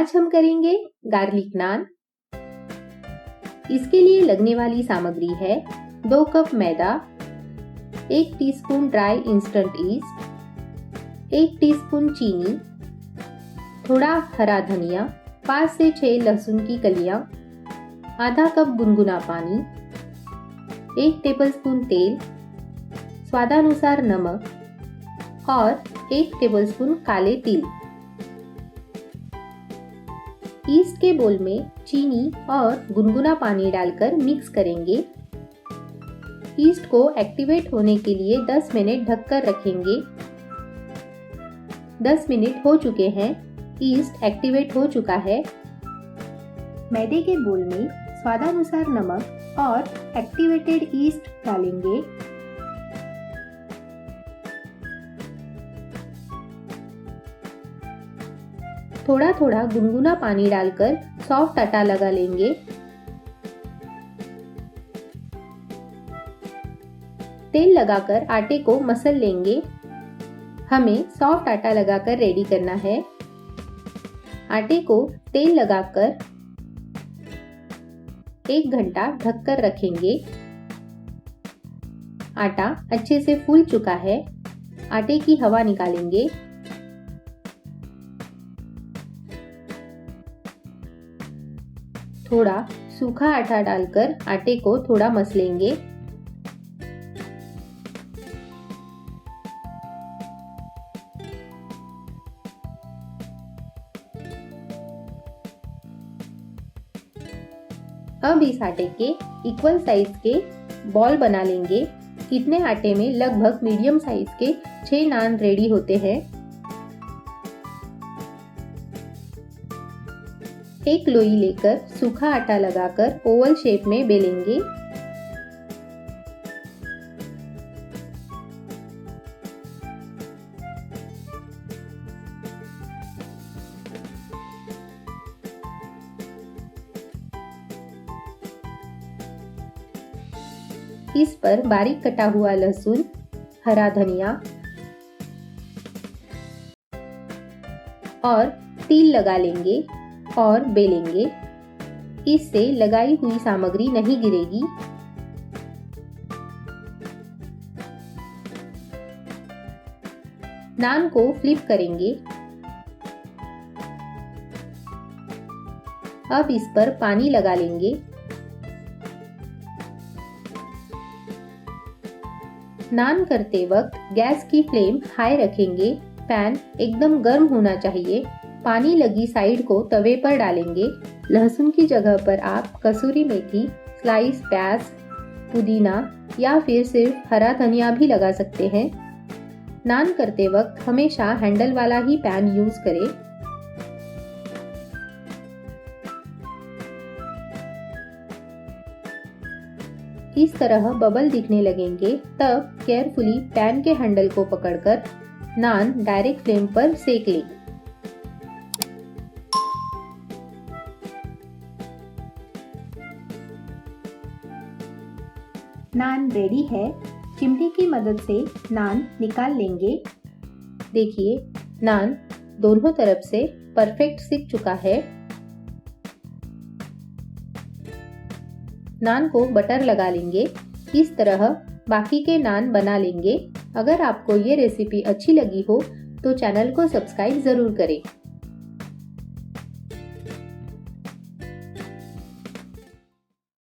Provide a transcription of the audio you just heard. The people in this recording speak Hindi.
आज हम करेंगे गार्लिक नान। इसके लिए लगने वाली सामग्री है 2 कप मैदा, 1 teaspoon dry instant east, 1 teaspoon चीनी, थोड़ा हरा धनिया, 5 से 6 लहसुन की कलियां, आधा कप गुनगुना पानी, 1 टेबलस्पून तेल, स्वादानुसार नमक और 1 टेबलस्पून काले तिल। ईस्ट के बोल में चीनी और गुनगुना पानी डालकर मिक्स करेंगे। ईस्ट को एक्टिवेट होने के लिए 10 मिनट ढककर रखेंगे। 10 मिनट हो चुके हैं, ईस्ट एक्टिवेट हो चुका है। मैदे के बोल में स्वादानुसार नमक और एक्टिवेटेड ईस्ट डालेंगे। थोड़ा थोड़ा गुनगुना पानी डालकर सॉफ्ट आटा लगा लेंगे। तेल लगाकर आटे को मसल लेंगे। हमें सॉफ्ट आटा लगाकर रेडी करना है। आटे को तेल लगाकर 1 घंटा ढककर रखेंगे। आटा अच्छे से फूल चुका है। आटे की हवा निकालेंगे। थोड़ा सूखा आटा डालकर आटे को थोड़ा मसलेंगे। अब इस आटे के इक्वल साइज के बॉल बना लेंगे। इतने आटे में लगभग मीडियम साइज के 6 नान रेडी होते हैं। एक लोई लेकर सूखा आटा लगाकर ओवल शेप में बेलेंगे। इस पर बारीक कटा हुआ लहसुन, हरा धनिया और तिल लगा लेंगे और बेलेंगे। इससे लगाई हुई सामग्री नहीं गिरेगी। नान को फ्लिप करेंगे। अब इस पर पानी लगा लेंगे। नान करते वक्त गैस की फ्लेम हाई रखेंगे। पैन एकदम गर्म होना चाहिए। पानी लगी साइड को तवे पर डालेंगे। लहसुन की जगह पर आप कसूरी मेथी, स्लाइस प्याज, पुदीना या फिर सिर्फ हरा धनिया भी लगा सकते हैं। नान करते वक्त हमेशा हैंडल वाला ही पैन यूज करें। इस तरह बबल दिखने लगेंगे, तब केयरफुली पैन के हैंडल को पकड़कर नान डायरेक्ट फ्लेम पर सेक लें। नान रेडी है। चिमटी की मदद से नान निकाल लेंगे। देखिए, नान दोनों तरफ से परफेक्ट सिक चुका है। नान को बटर लगा लेंगे। इस तरह बाकी के नान बना लेंगे। अगर आपको ये रेसिपी अच्छी लगी हो तो चैनल को सब्सक्राइब जरूर करें।